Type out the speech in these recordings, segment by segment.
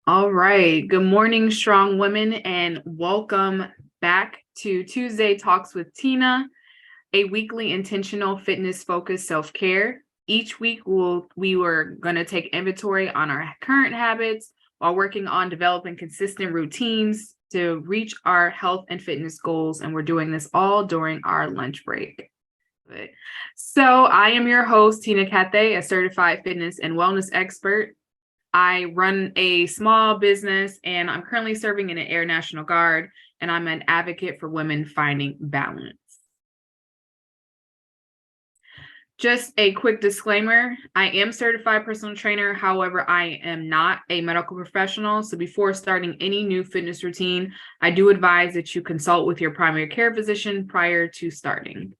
All right. Good morning, strong women, and welcome back to Tuesday Talks with Teena, a weekly intentional fitness focused self-care. Each week we were going to take inventory on our current habits while working on developing consistent routines to reach our health and fitness goals. And we're doing this all during our lunch break. So I am your host, Teena Cathay, a certified fitness and wellness expert. I run a small business and I'm currently serving in an Air National Guard, and I'm an advocate for women finding balance. Just a quick disclaimer, I am certified personal trainer. However, I am not a medical professional. So before starting any new fitness routine, I do advise that you consult with your primary care physician prior to starting.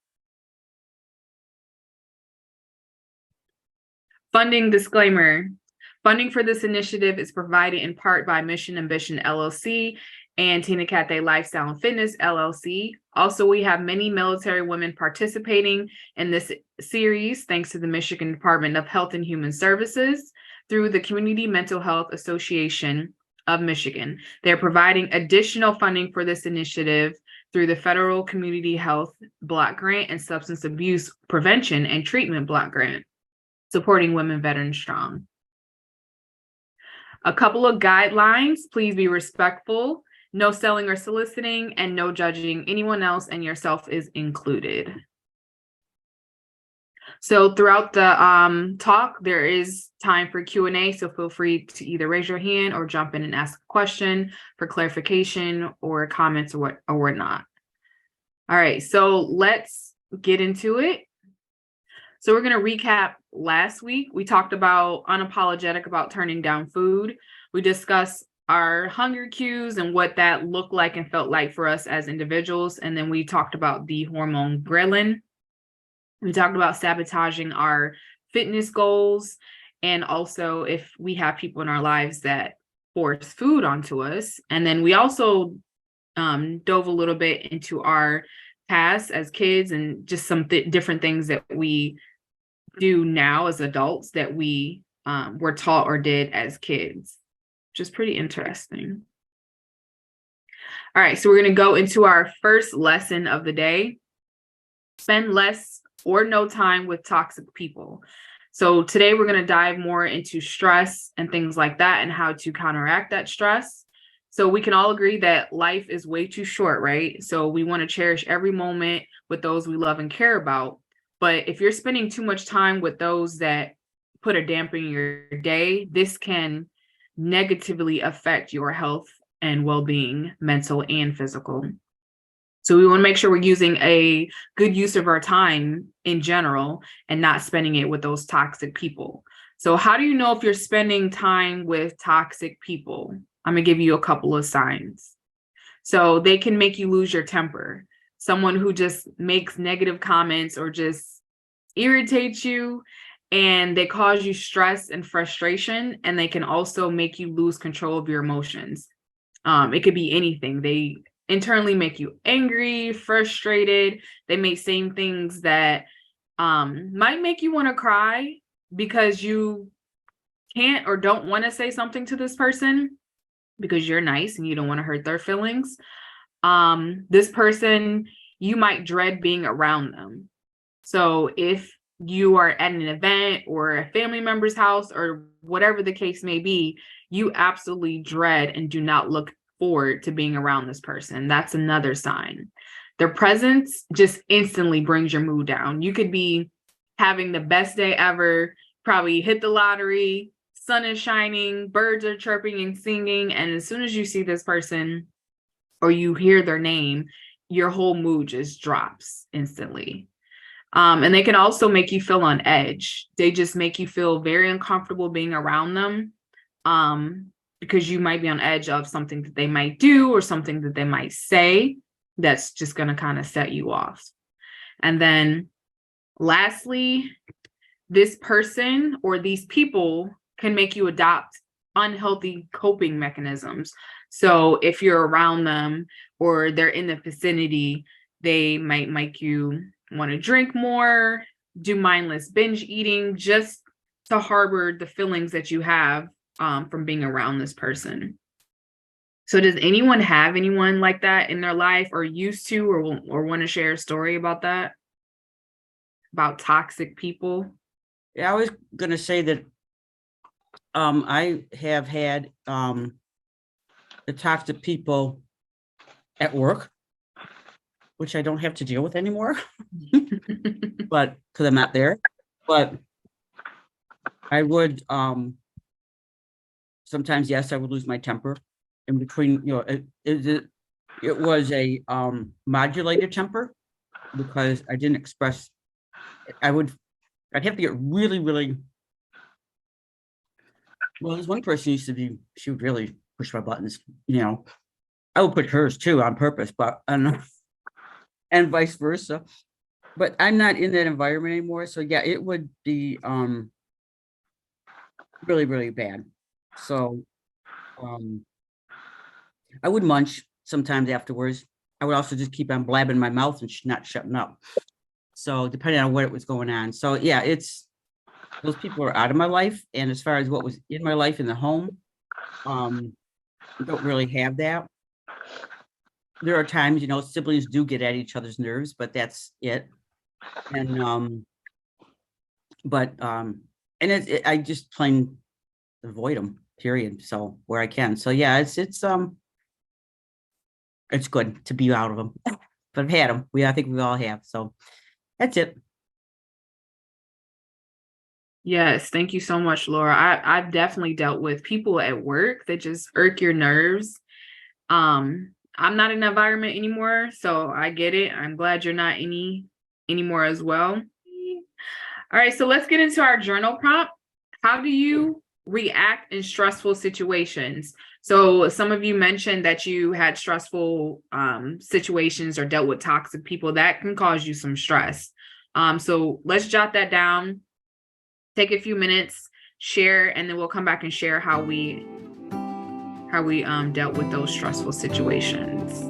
Funding disclaimer. Funding for this initiative is provided in part by Mission Ambition LLC and Teena Cathay Lifestyle and Fitness LLC. Also, we have many military women participating in this series thanks to the Michigan Department of Health and Human Services through the Community Mental Health Association of Michigan. They're providing additional funding for this initiative through the Federal Community Health Block Grant and Substance Abuse Prevention and Treatment Block Grant, supporting Women Veterans Strong. A couple of guidelines: please be respectful, no selling or soliciting, and no judging anyone else, and yourself is included. So throughout the talk, there is time for Q&A, so feel free to either raise your hand or jump in and ask a question for clarification or comments or whatnot. All right, so let's get into it. So we're going to recap last week. We talked about unapologetic about turning down food. We discussed our hunger cues and what that looked like and felt like for us as individuals. And then we talked about the hormone ghrelin. We talked about sabotaging our fitness goals. And also if we have people in our lives that force food onto us. And then we also dove a little bit into our past as kids and just some different things that we do now as adults that we were taught or did as kids, which is pretty interesting. All right, so we're going to go into our first lesson of the day. Spend less or no time with toxic people. So today we're going to dive more into stress and things like that and how to counteract that stress. So we can all agree that life is way too short, right? So we want to cherish every moment with those we love and care about. But if you're spending too much time with those that put a damper in your day, this can negatively affect your health and well-being, mental and physical. So we want to make sure we're using a good use of our time in general and not spending it with those toxic people. So how do you know if you're spending time with toxic people? I'm going to give you a couple of signs. So they can make you lose your temper. Someone who just makes negative comments or just irritates you, and they cause you stress and frustration, and they can also make you lose control of your emotions. It could be anything. They internally make you angry, frustrated. They may say things that might make you want to cry because you can't or don't want to say something to this person because you're nice and you don't want to hurt their feelings. This person, you might dread being around them. So if you are at an event or a family member's house or whatever the case may be, you absolutely dread and do not look forward to being around this person. That's another sign. Their presence just instantly brings your mood down. You could be having the best day ever, probably hit the lottery, sun is shining, birds are chirping and singing, and as soon as you see this person or you hear their name, your whole mood just drops instantly. And they can also make you feel on edge. They just make you feel very uncomfortable being around them because you might be on edge of something that they might do or something that they might say that's just going to kind of set you off. And then lastly, this person or these people can make you adopt unhealthy coping mechanisms. So if you're around them or they're in the vicinity, they might make you want to drink more, do mindless binge eating just to harbor the feelings that you have from being around this person. So does anyone have anyone like that in their life, or used to, or want to share a story about that? About toxic people? Yeah, I was gonna say that I have had the toxic people at work, which I don't have to deal with anymore, but because I'm not there. But I would sometimes, yes, I would lose my temper in between, it was a modulated temper because I didn't express. I'd have to get really, really well. There's one person used to be, she would really push my buttons, I would push hers too on purpose, but and vice versa. But I'm not in that environment anymore. So yeah, it would be really, really bad. So um I would munch sometimes afterwards. I would also just keep on blabbing my mouth and not shutting up. So depending on what it was going on. So yeah, it's those people are out of my life. And as far as what was in my life in the home, I don't really have that. There are times, siblings do get at each other's nerves, but that's it. And but and I just plain avoid them, period. So where I can. So yeah, it's good to be out of them. But I've had them. I think we all have. So that's it. Yes, thank you so much, Laura. I've definitely dealt with people at work that just irk your nerves. I'm not in the environment anymore, so I get it. I'm glad you're not anymore as well. All right, so let's get into our journal prompt. How do you react in stressful situations? So some of you mentioned that you had stressful situations or dealt with toxic people that can cause you some stress. So let's jot that down. Take a few minutes, share, and then we'll come back and share how we dealt with those stressful situations.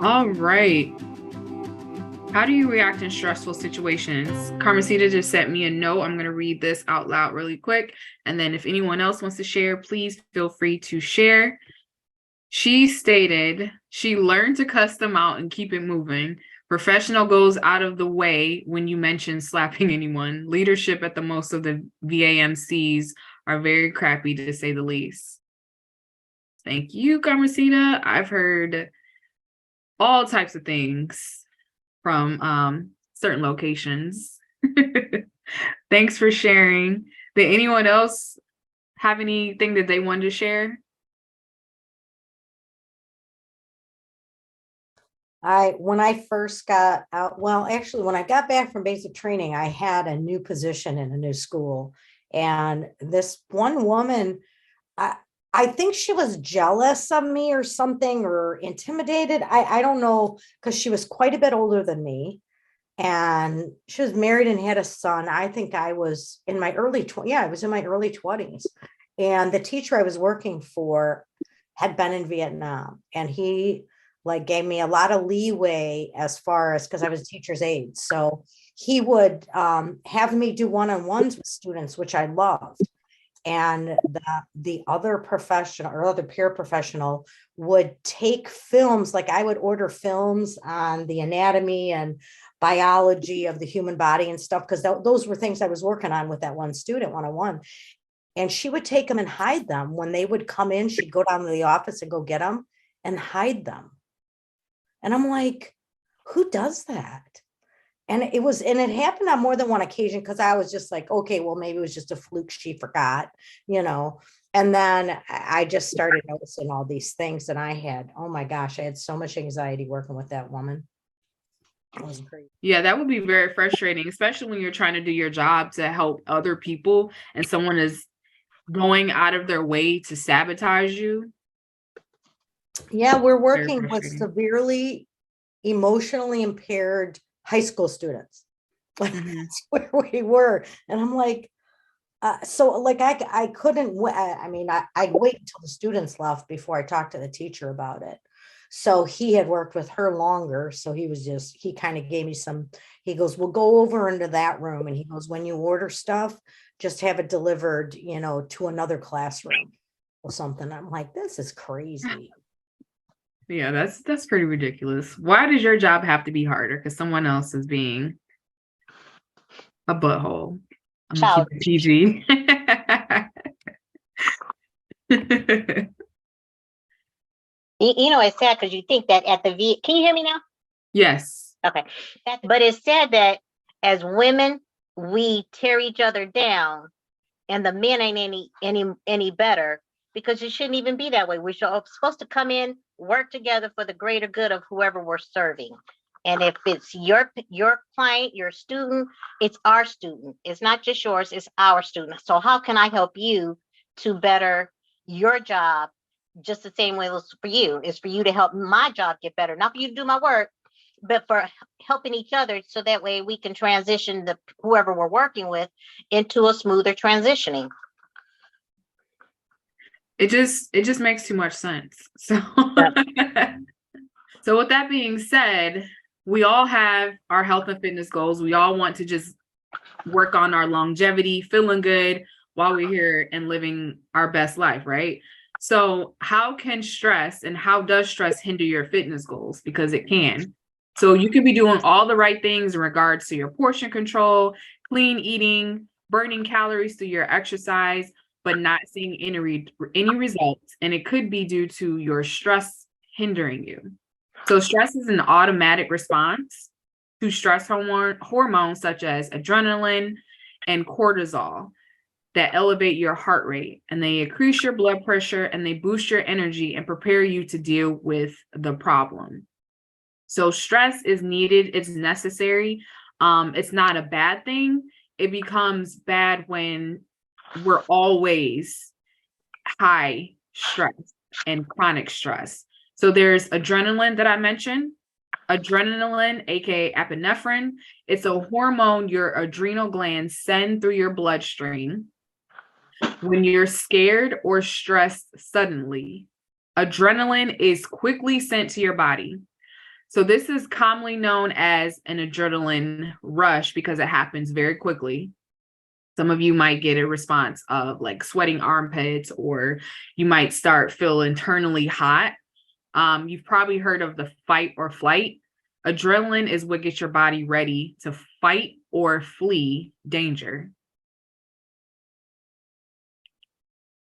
All right. How do you react in stressful situations? Carmencita just sent me a note. I'm going to read this out loud really quick. And then if anyone else wants to share, please feel free to share. She stated she learned to cuss them out and keep it moving. Professional goes out of the way when you mention slapping anyone. Leadership at the most of the VAMCs are very crappy, to say the least. Thank you, Carmencita. I've heard all types of things from certain locations. Thanks for sharing. Did anyone else have anything that they wanted to share? When I first got out, well, actually, when I got back from basic training, I had a new position in a new school. And this one woman, I, I think she was jealous of me or something, or intimidated. I don't know, because she was quite a bit older than me. And she was married and had a son. I think I was in my early 20s. Yeah, I was in my early 20s. And the teacher I was working for had been in Vietnam, and he like gave me a lot of leeway as far as, because I was a teacher's aide. So he would have me do one-on-ones with students, which I loved. And the other professional or other peer professional would take films, like I would order films on the anatomy and biology of the human body and stuff, because those were things I was working on with that one student one-on-one. And she would take them and hide them. When they would come in, she'd go down to the office and go get them and hide them. And I'm like, who does that? And it happened on more than one occasion, because I was just like, okay, well, maybe it was just a fluke. She forgot, you know. And then I just started noticing all these things that I had. Oh my gosh, I had so much anxiety working with that woman. It was crazy. Yeah, that would be very frustrating, especially when you're trying to do your job to help other people and someone is going out of their way to sabotage you. Yeah, we're Very working with frustrating. severely emotionally impaired high school students. Like Mhm. that's where we were. And I'm like, so like I couldn't, I mean, I'd wait until the students left before I talked to the teacher about it. So he had worked with her longer. So he kind of gave me he goes, we'll go over into that room. And he goes, when you order stuff, just have it delivered, you know, to another classroom or something. I'm like, this is crazy. Yeah, that's pretty ridiculous. Why does your job have to be harder? Because someone else is being a butthole. I'm gonna keep Child. it PG. You know, it's sad because you think that at the can you hear me now? Yes. Okay. But it's sad that as women, we tear each other down and the men ain't any better, because it shouldn't even be that way. We're supposed to come in, work together for the greater good of whoever we're serving. And if it's your client, your student, it's our student. It's not just yours, it's our student. So how can I help you to better your job just the same way it was for you? It's for you to help my job get better, not for you to do my work, but for helping each other, so that way we can transition whoever we're working with into a smoother transitioning. It just makes too much sense. So so with that being said, we all have our health and fitness goals. We all want to just work on our longevity, feeling good while we're here and living our best life, right? So how can stress and how does stress hinder your fitness goals? Because it can. So you could be doing all the right things in regards to your portion control, clean eating, burning calories through your exercise, but not seeing any results. And it could be due to your stress hindering you. So stress is an automatic response to stress hormones such as adrenaline and cortisol that elevate your heart rate, and they increase your blood pressure and they boost your energy and prepare you to deal with the problem. So stress is needed, it's necessary. It's not a bad thing. It becomes bad when we're always high stress and chronic stress. So there's adrenaline that I mentioned. Adrenaline, aka epinephrine, it's a hormone your adrenal glands send through your bloodstream when you're scared or stressed suddenly. Adrenaline is quickly sent to your body. So this is commonly known as an adrenaline rush because it happens very quickly. Some of you might get a response of like sweating armpits, or you might start feel internally hot. You've probably heard of the fight or flight. Adrenaline is what gets your body ready to fight or flee danger.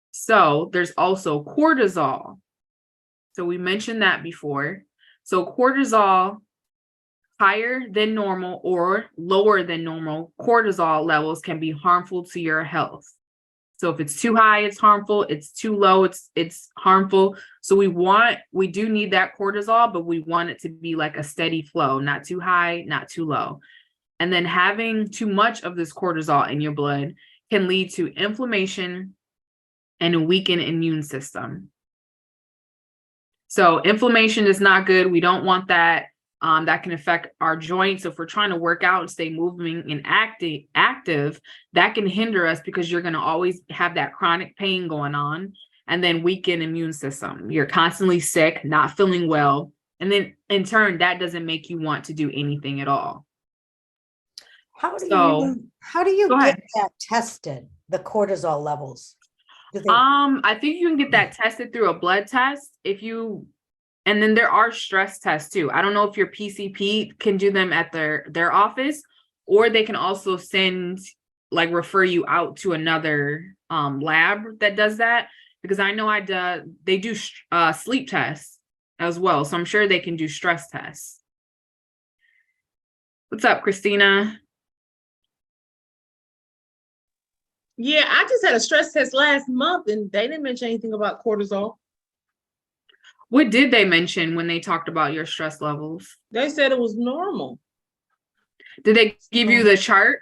So there's also cortisol. So we mentioned that before. So cortisol, higher than normal or lower than normal cortisol levels can be harmful to your health. So if it's too high, it's harmful. It's too low, it's harmful. So we do need that cortisol, but we want it to be like a steady flow, not too high, not too low. And then having too much of this cortisol in your blood can lead to inflammation and a weakened immune system. So inflammation is not good. We don't want that. That can affect our joints. So if we're trying to work out and stay moving and active, that can hinder us because you're going to always have that chronic pain going on, and then weaken immune system. You're constantly sick, not feeling well. And then in turn, that doesn't make you want to do anything at all. How do So you go get ahead. that tested, the cortisol levels? Do they- I think you can get that tested through a blood test and then there are stress tests too. I don't know if your PCP can do them at their office, or they can also refer you out to another lab that does that, because I know they do sleep tests as well. So I'm sure they can do stress tests. What's up, Christina? Yeah, I just had a stress test last month and they didn't mention anything about cortisol. What did they mention when they talked about your stress levels? They said it was normal. Did they give you the chart?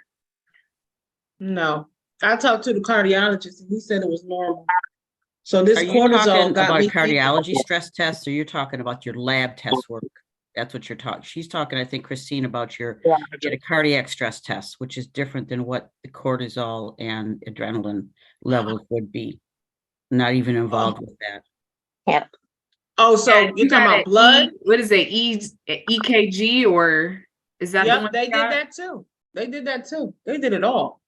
No, I talked to the cardiologist and he said it was normal. So this Are you cortisol talking got about me a cardiology stress test, or you're talking about your lab test work? That's what you're talking. She's talking, I think, Christine, about get a cardiac stress test, which is different than what the cortisol and adrenaline levels would be. Not even involved with that. Yeah. Oh, so Yeah, you're talking about blood? What is it? EKG, or is that the Yep, one? they did that too. They did that too. They did it all.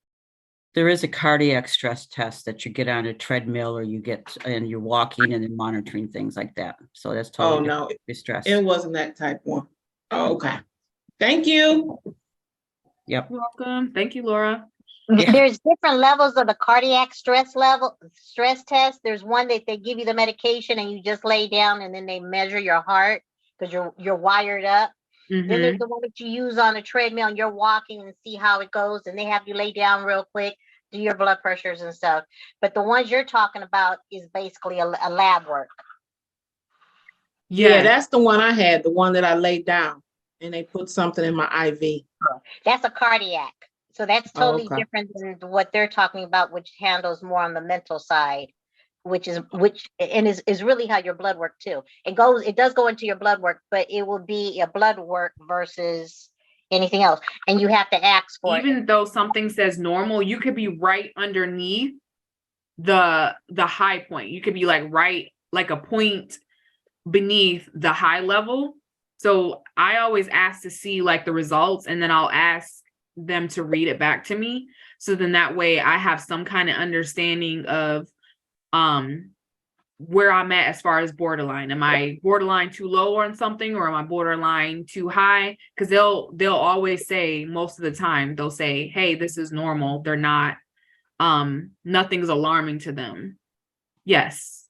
There is a cardiac stress test that you get on a treadmill, or and you're walking and then monitoring things like that. So that's Oh totally no, different stress. it wasn't that type one. Oh, okay. Thank you. Yep. You're welcome. Thank you, Laura. Yeah. There's different levels of the cardiac stress test. There's one that they give you the medication and you just lay down and then they measure your heart because you're wired up. Then there's the one that you use on a treadmill and you're walking and see how it goes, and they have you lay down real quick, do your blood pressures and stuff. But the ones you're talking about is basically a lab work. Yeah, that's the one I had, the one that I laid down and they put something in my IV. That's a cardiac. So that's totally okay. different than what they're talking about, which handles more on the mental side, which is really how your blood work too. It does go into your blood work, but it will be a blood work versus anything else. And you have to ask for it. Even though something says normal, you could be right underneath the high point. You could be like a point beneath the high level. So I always ask to see like the results, and then I'll ask them to read it back to me. So then that way I have some kind of understanding of where I'm at as far as borderline. Am I borderline too low on something, or am I borderline too high? Because they'll always say, most of the time they'll say, hey, this is normal. They're not nothing's alarming to them. Yes.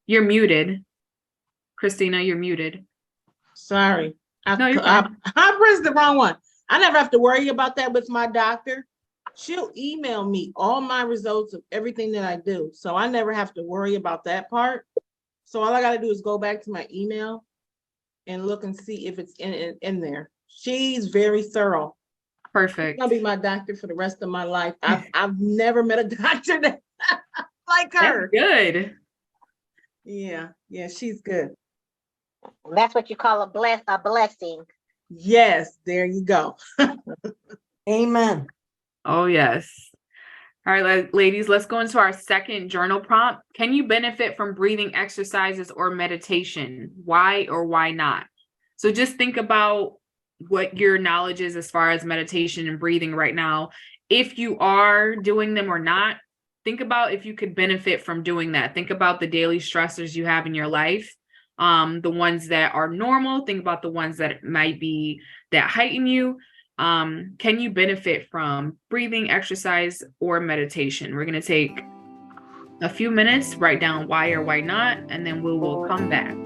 You're muted. Christina, you're muted. Sorry. No, you're fine. I pressed the wrong one. I never have to worry about that with my doctor. She'll email me all my results of everything that I do. So I never have to worry about that part. So all I got to do is go back to my email and look and see if it's in there. She's very thorough. Perfect. I'll be my doctor for the rest of my life. I've never met a doctor that like her. That's good. Yeah, she's good. That's what you call a blessing. Yes, there you go. Amen. Oh, yes. All right, ladies, let's go into our second journal prompt. Can you benefit from breathing exercises or meditation? Why or why not? So just think about what your knowledge is as far as meditation and breathing right now. If you are doing them or not, think about if you could benefit from doing that. Think about the daily stressors you have in your life. The ones that are normal, think about the ones that might be that heighten you. Can you benefit from breathing exercise or meditation? We're going to take a few minutes, write down why or why not, and then we will come back.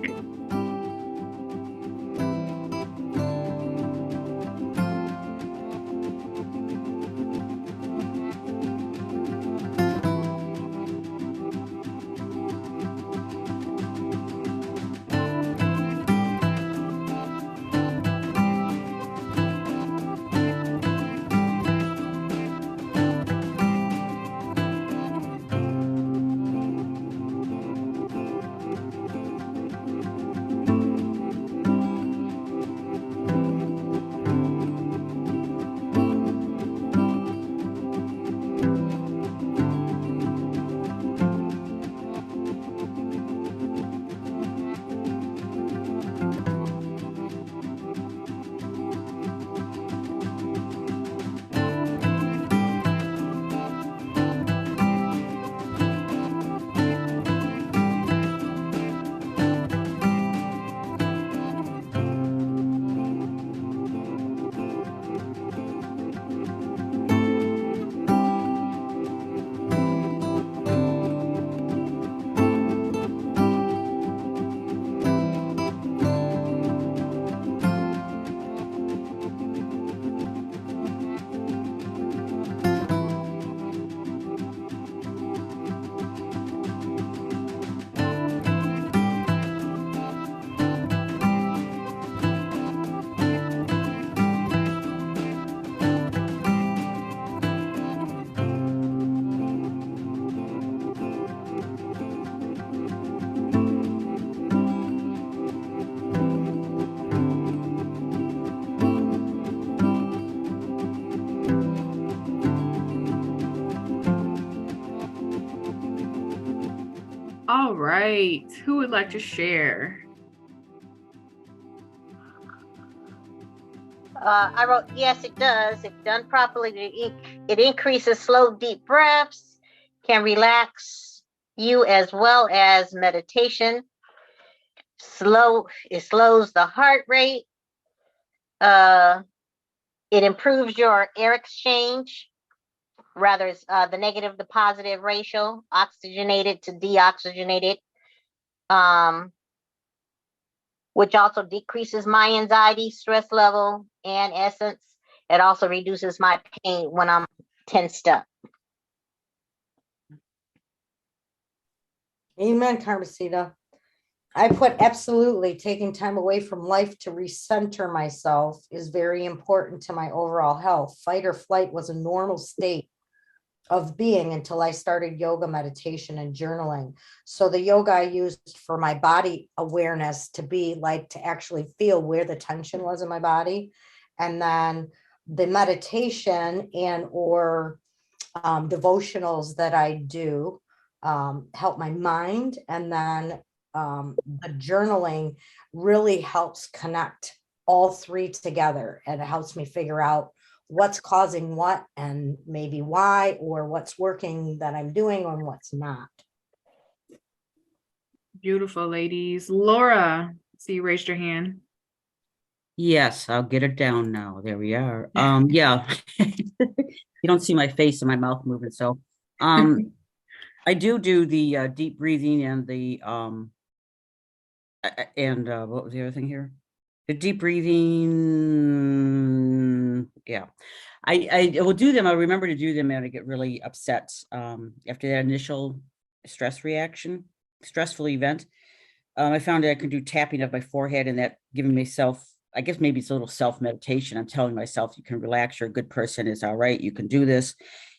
All right. Who would like to share? I wrote, yes, it does. If done properly, it increases slow, deep breaths, can relax you as well as meditation. It slows the heart rate. It improves your air exchange, rather the negative to positive ratio, oxygenated to deoxygenated, which also decreases my anxiety, stress level, and essence. It also reduces my pain when I'm tensed up. Amen, Carmesita. I put absolutely taking time away from life to recenter myself is very important to my overall health. Fight or flight was a normal state of being until I started yoga, meditation, and journaling. So the yoga I used for my body awareness to be like to actually feel where the tension was in my body. And then the meditation and or devotionals that I do help my mind. And then the journaling really helps connect all three together, and it helps me figure out what's causing what and maybe why, or what's working that I'm doing and what's not. Beautiful, ladies. Laura, see you raised your hand. Yes, I'll get it down now. There we are. Yeah. You don't see my face and my mouth moving, so I do the deep breathing and the what was the other thing here? The deep breathing. Yeah. I will do them. I remember to do them and I get really upset after that initial stressful event. I found that I can do tapping of my forehead, and that giving myself, I guess maybe it's a little self-meditation. I'm telling myself, you can relax, you're a good person, it's all right, you can do this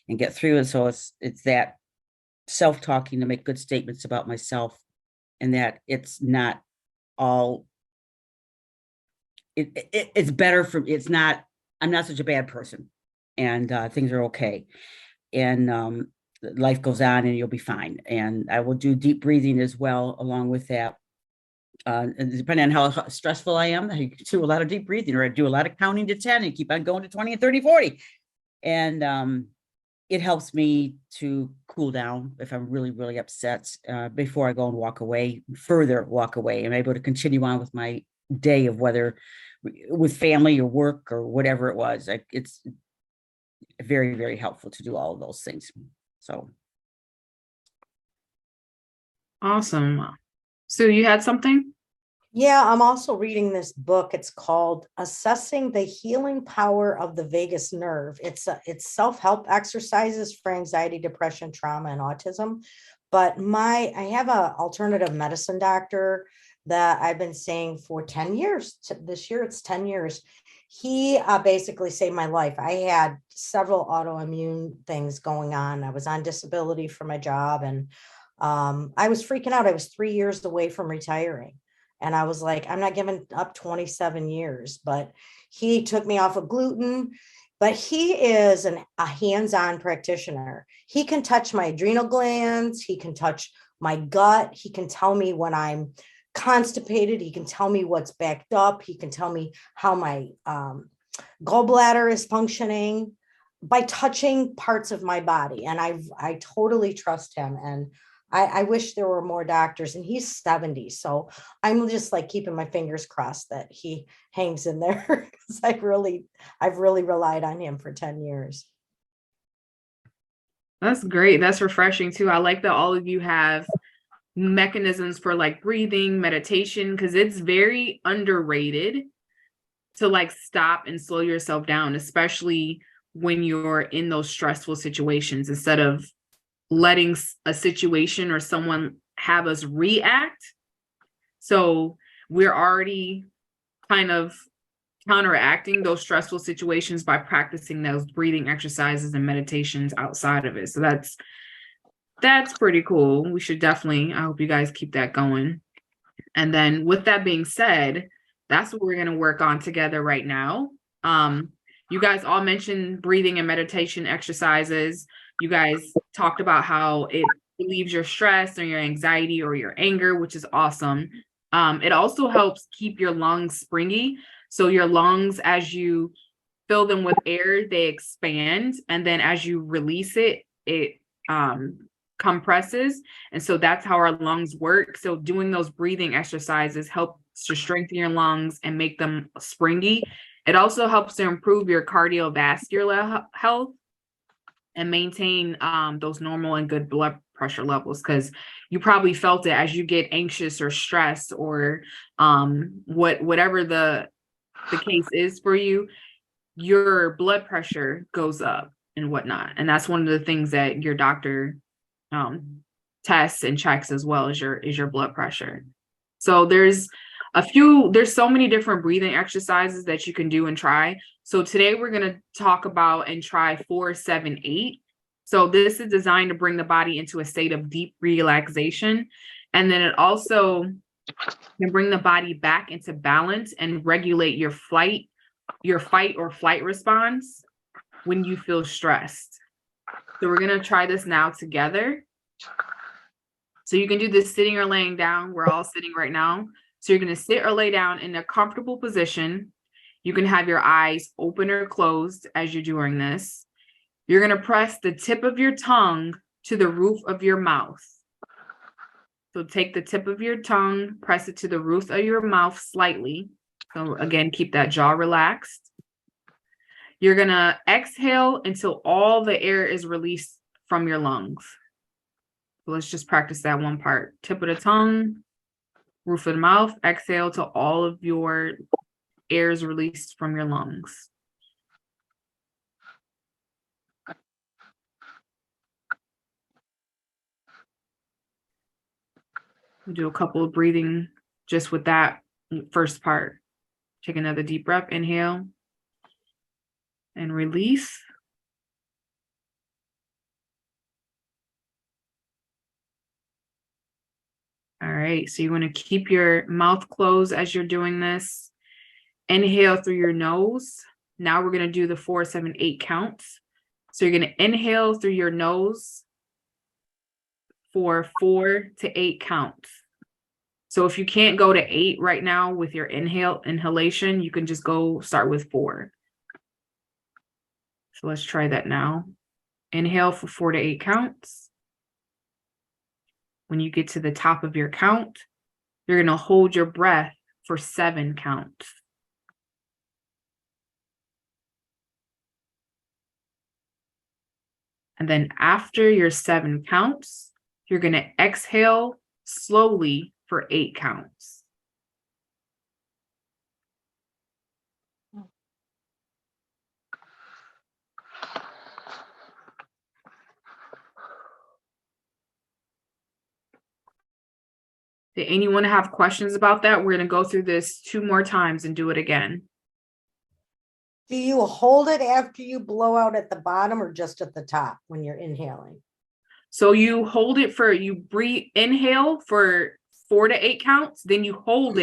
and get through it. So it's that self-talking to make good statements about myself, and that it's not all, it's better for, it's not, I'm not such a bad person, and things are okay. And life goes on and you'll be fine. And I will do deep breathing as well along with that. And depending on how stressful I am, I do a lot of deep breathing, or I do a lot of counting to 10 and keep on going to 20 and 30, 40. And it helps me to cool down if I'm really, really upset before I go and walk away. I'm able to continue on with my day of whether with family or work or whatever it was. It's very, very helpful to do all of those things. So. Awesome. So you had something? Yeah, I'm also reading this book. It's called Assessing the Healing Power of the Vagus Nerve. It's self-help exercises for anxiety, depression, trauma, and autism. But I have an alternative medicine doctor that I've been seeing for 10 years. This year, it's 10 years. He basically saved my life. I had several autoimmune things going on. I was on disability for my job, and I was freaking out. I was 3 years away from retiring. And I was like, I'm not giving up 27 years, but he took me off of gluten. But he is a hands-on practitioner. He can touch my adrenal glands. He can touch my gut. He can tell me when I'm constipated. He can tell me what's backed up. He can tell me how my gallbladder is functioning by touching parts of my body. And I totally trust him. And I wish there were more doctors, and he's 70. So I'm just like keeping my fingers crossed that he hangs in there, because I've really relied on him for 10 years. That's great. That's refreshing too. I like that all of you have mechanisms for like breathing, meditation, because it's very underrated to like stop and slow yourself down, especially when you're in those stressful situations, instead of letting a situation or someone have us react. So we're already kind of counteracting those stressful situations by practicing those breathing exercises and meditations outside of it. So that's pretty cool. We should definitely, I hope you guys keep that going. And then with that being said, that's what we're going to work on together right now. You guys all mentioned breathing and meditation exercises. You guys talked about how it relieves your stress or your anxiety or your anger, which is awesome. It also helps keep your lungs springy. So your lungs, as you fill them with air, they expand. And then as you release it, it compresses. And so that's how our lungs work. So doing those breathing exercises helps to strengthen your lungs and make them springy. It also helps to improve your cardiovascular health and maintain those normal and good blood pressure levels, because you probably felt it as you get anxious or stressed or whatever the case is for you, your blood pressure goes up and whatnot. And that's one of the things that your doctor tests and checks as well as your blood pressure. So there's so many different breathing exercises that you can do and try. So today we're going to talk about and try 4-7-8. So this is designed to bring the body into a state of deep relaxation. And then it also can bring the body back into balance and regulate your fight or flight response when you feel stressed. So we're going to try this now together. So you can do this sitting or laying down. We're all sitting right now. So you're going to sit or lay down in a comfortable position. You can have your eyes open or closed as you're doing this. You're going to press the tip of your tongue to the roof of your mouth. So take the tip of your tongue, press it to the roof of your mouth slightly. So again, keep that jaw relaxed. You're going to exhale until all the air is released from your lungs. So let's just practice that one part. Tip of the tongue, roof of the mouth, exhale till all of your air is released from your lungs. We'll do a couple of breathing just with that first part. Take another deep breath, inhale and release. All right, so you want to keep your mouth closed as you're doing this. Inhale through your nose. Now we're going to do the 4-7-8 counts. So you're going to inhale through your nose for 4 to 8 counts. So if you can't go to 8 right now with your inhalation, you can just start with 4. So let's try that now. Inhale for 4 to 8 counts. When you get to the top of your count, you're going to hold your breath for 7 counts. And then after your 7 counts, you're going to exhale slowly for 8 counts. Did anyone have questions about that? We're going to go through this 2 more times and do it again. Do you hold it after you blow out at the bottom or just at the top when you're inhaling? So you hold it inhale for 4 to 8 counts, then you hold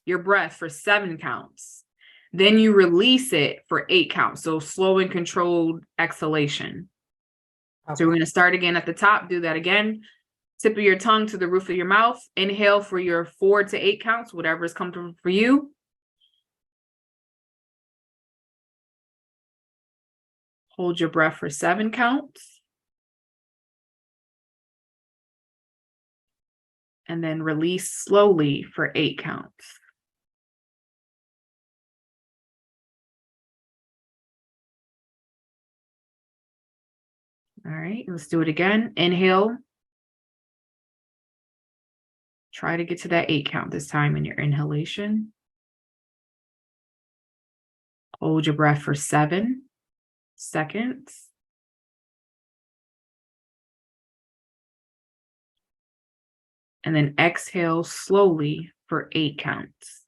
your breath for 7 counts. Then you release it for 8 counts. So slow and controlled exhalation. Okay. So we're going to start again at the top, do that again. Tip of your tongue to the roof of your mouth. Inhale for your 4 to 8 counts, whatever is comfortable for you. Hold your breath for 7 counts. And then release slowly for 8 counts. All right, let's do it again. Inhale. Try to get to that 8 count this time in your inhalation. Hold your breath for 7 seconds. And then exhale slowly for 8 counts.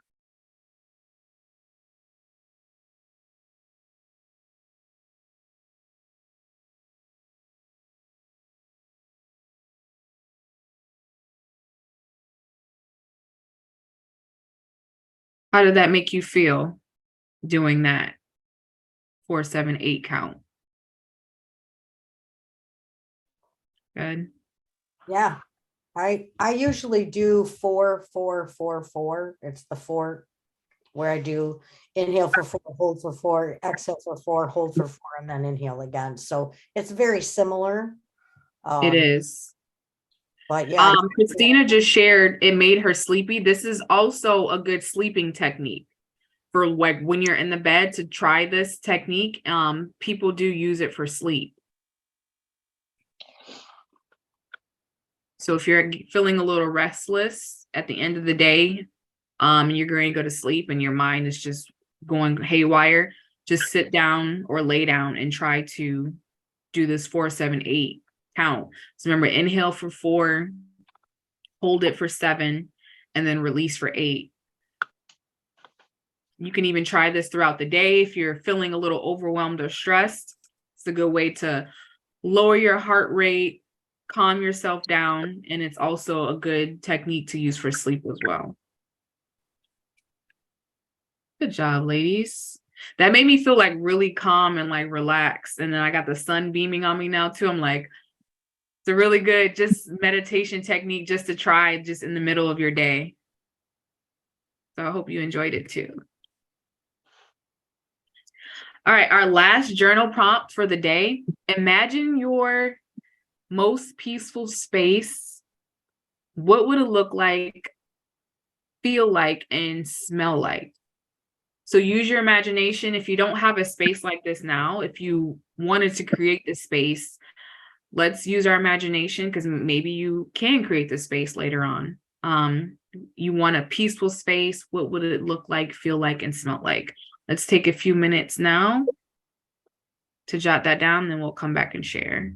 How did that make you feel doing that 4-7-8 count? Good. Yeah. I usually do 4-4-4-4. It's the 4 where I do inhale for 4, hold for 4, exhale for 4, hold for 4, and then inhale again. So it's very similar. It is. But yeah, Christina just shared it made her sleepy. This is also a good sleeping technique for like when you're in the bed to try this technique. People do use it for sleep. So if you're feeling a little restless at the end of the day, and you're going to go to sleep and your mind is just going haywire, just sit down or lay down and try to do this 4-7-8 count. So remember, inhale for 4, hold it for 7, and then release for 8. You can even try this throughout the day if you're feeling a little overwhelmed or stressed. It's a good way to lower your heart rate, calm yourself down, and it's also a good technique to use for sleep as well. Good job, ladies. That made me feel like really calm and like relaxed. And then I got the sun beaming on me now too. I'm like, it's a really good just meditation technique just to try just in the middle of your day. So I hope you enjoyed it too. All right, our last journal prompt for the day. Imagine your most peaceful space. What would it look like, feel like, and smell like? So use your imagination. If you don't have a space like this now, if you wanted to create this space, let's use our imagination because maybe you can create this space later on. You want a peaceful space. What would it look like, feel like, and smell like? Let's take a few minutes now to jot that down, then we'll come back and share.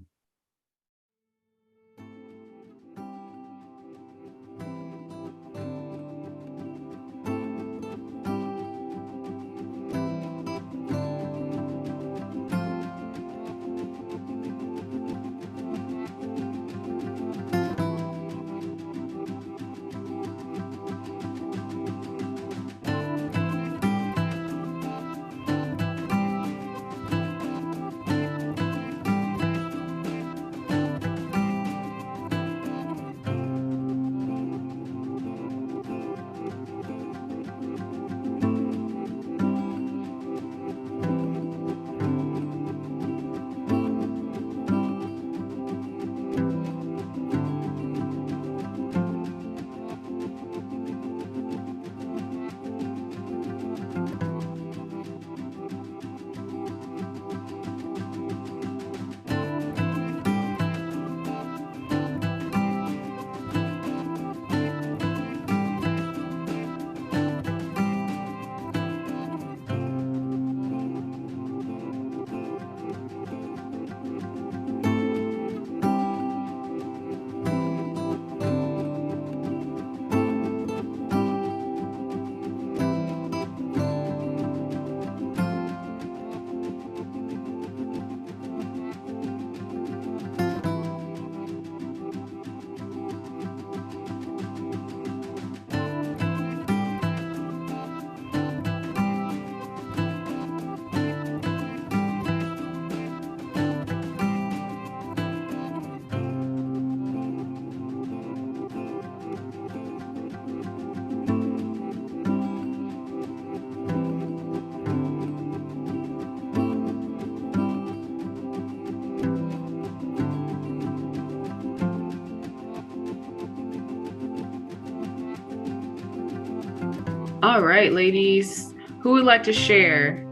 All right, ladies, who would like to share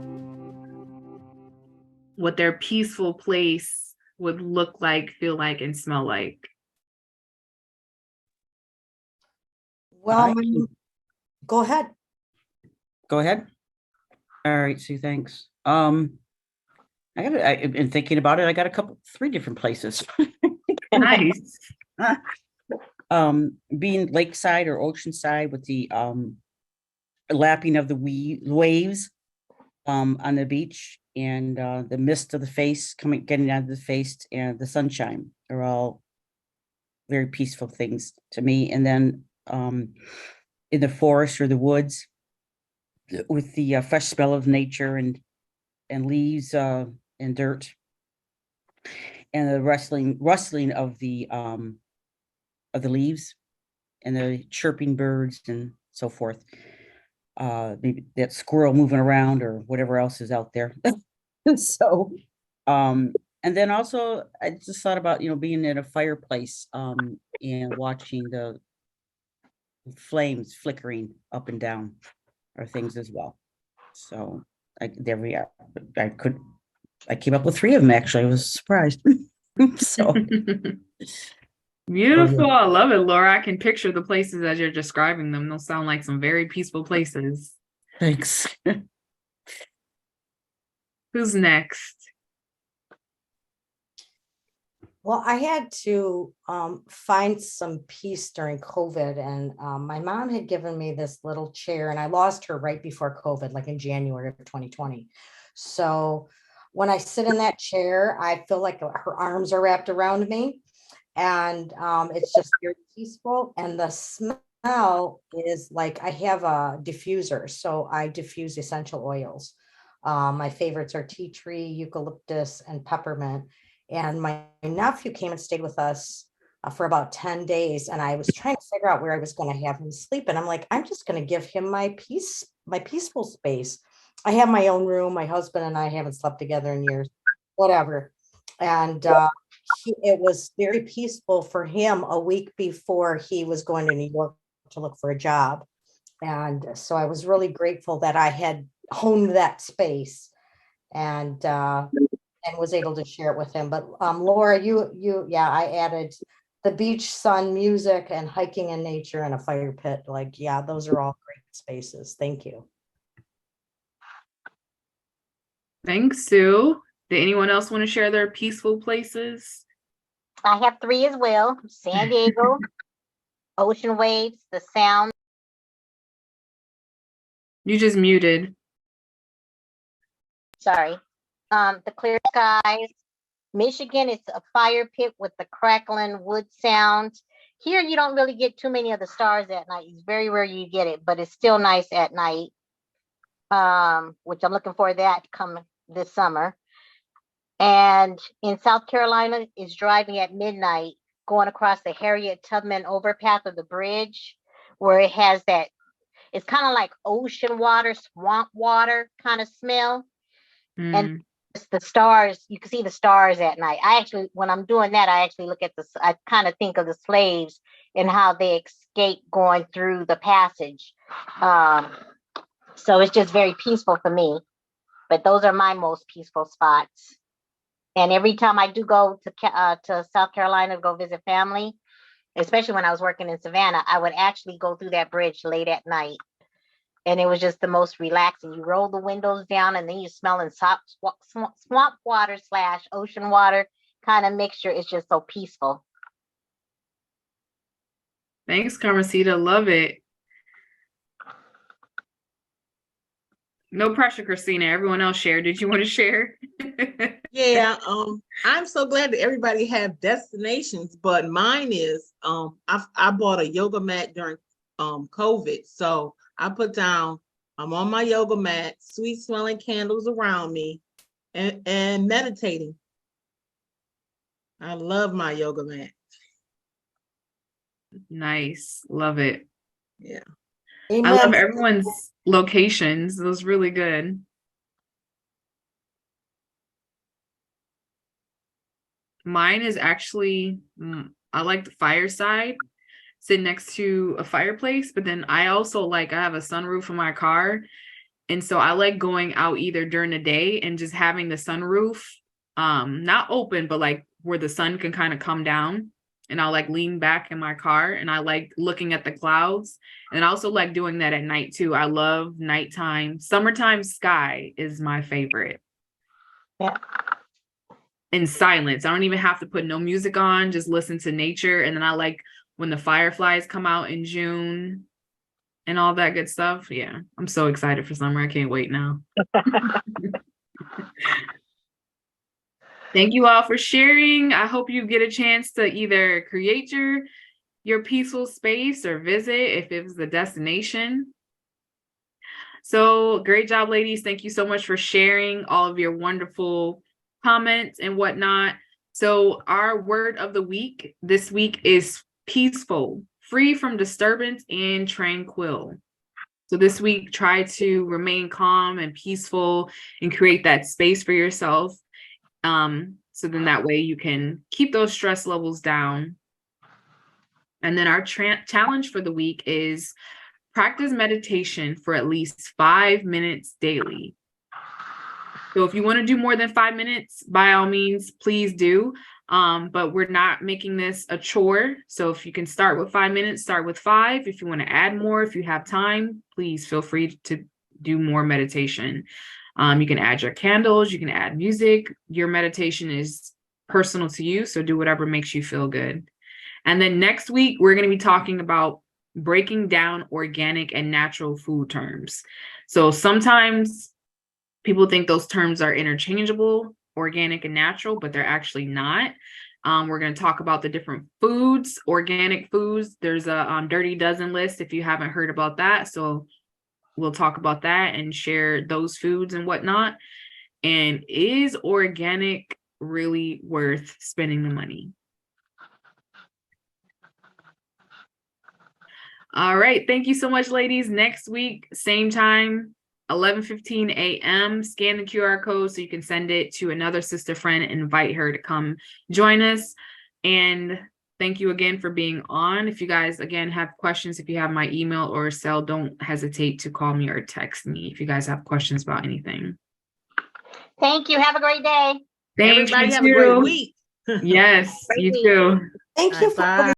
what their peaceful place would look like, feel like, and smell like? well, Right. go ahead. Go ahead. All right, Sue, thanks. I've been thinking about it. I got 3 different places. Nice. Being lakeside or oceanside with the lapping of the waves on the beach and the mist of the face getting out of the face and the sunshine are all very peaceful things to me. And then in the forest or the woods with the fresh smell of nature and leaves and dirt and the rustling of the of the leaves and the chirping birds and so forth. Maybe that squirrel moving around or whatever else is out there. So, and then also I just thought about, being at a fireplace, and watching the flames flickering up and down are things as well. So there we are. I came up with 3 of them actually. I was surprised. So Beautiful. I love it, Laura. I can picture the places as you're describing them. They'll sound like some very peaceful places. thanks. Who's next? Well, I had to find some peace during COVID, and my mom had given me this little chair, and I lost her right before COVID, like in January of 2020. So when I sit in that chair, I feel like her arms are wrapped around me, and it's just very peaceful. And the smell is like, I have a diffuser, so I diffuse essential oils. My favorites are tea tree, eucalyptus, and peppermint. And my nephew came and stayed with us for about 10 days. And I was trying to figure out where I was going to have him sleep. And I'm like, I'm just going to give him my peaceful space. I have my own room. My husband and I haven't slept together in years, whatever. And it was very peaceful for him a week before he was going to New York to look for a job. And so I was really grateful that I had honed that space and was able to share it with him. But Laura, yeah, I added the beach, sun, music, and hiking in nature and a fire pit. Like, yeah, those are all great spaces. Thank you. Thanks, Sue. Did anyone else want to share their peaceful places? I have 3 as well. San Diego, ocean waves, the sound. You just muted. Sorry. The clear skies. Michigan, it's a fire pit with the crackling wood sound. Here, you don't really get too many of the stars at night. It's very rare you get it, but it's still nice at night. Which I'm looking for that come this summer. And in South Carolina, is driving at midnight, going across the Harriet Tubman overpass of the bridge, where it has that, it's kind of like ocean water, swamp water kind of smell. And it's the stars, you can see the stars at night. I actually, when I'm doing that, I actually look at I kind of think of the slaves and how they escape going through the passage. So it's just very peaceful for me. But those are my most peaceful spots. And every time I do go to South Carolina to go visit family, especially when I was working in Savannah, I would actually go through that bridge late at night. And it was just the most relaxing. You roll the windows down and then you're smelling swamp water / ocean water kind of mixture. It's just so peaceful. Thanks, Carmencita. Love it. No pressure, Christina. Everyone else share. Did you want to share? Yeah, I'm so glad that everybody have destinations, but mine is I bought a yoga mat during COVID. So I put down, I'm on my yoga mat, sweet smelling candles around me, and meditating. I love my yoga mat. Nice. Love it. Yeah. I love everyone's locations. It was really good. Mine is actually, I like the fireside, sit next to a fireplace, but then I also I have a sunroof in my car. And so I like going out either during the day and just having the sunroof, not open, but like where the sun can kind of come down. And I'll lean back in my car and I like looking at the clouds. And I also like doing that at night too. I love nighttime. Summertime sky is my favorite. Yeah. In silence. I don't even have to put no music on, just listen to nature. And then I like when the fireflies come out in June and all that good stuff. Yeah, I'm so excited for summer. I can't wait now. Thank you all for sharing. I hope you get a chance to either create your peaceful space or visit if it was the destination. So great job, ladies. Thank you so much for sharing all of your wonderful comments and whatnot. So our word of the week this week is peaceful, free from disturbance, and tranquil. So this week, try to remain calm and peaceful and create that space for yourself. So then that way you can keep those stress levels down. And then our challenge for the week is practice meditation for at least 5 minutes daily. So if you want to do more than 5 minutes, by all means, please do. But we're not making this a chore. So if you can start with 5 minutes, start with 5. If you want to add more, if you have time, please feel free to do more meditation. You can add your candles, you can add music. Your meditation is personal to you, so do whatever makes you feel good. And then next week, we're going to be talking about breaking down organic and natural food terms. So sometimes people think those terms are interchangeable, organic and natural, but they're actually not. We're going to talk about the different foods, organic foods. There's a Dirty Dozen list if you haven't heard about that. So we'll talk about that and share those foods and whatnot. And is organic really worth spending the money? All right. Thank you so much, ladies. Next week, same time, 11:15 a.m. Scan the QR code so you can send it to another sister friend and invite her to come join us. And thank you again for being on. If you guys, again, have questions, if you have my email or cell, don't hesitate to call me or text me if you guys have questions about anything. Thank you. Have a great day. Thanks. Everybody You have a great too. week. Yes, Great you week. too. Thank All you right, for bye.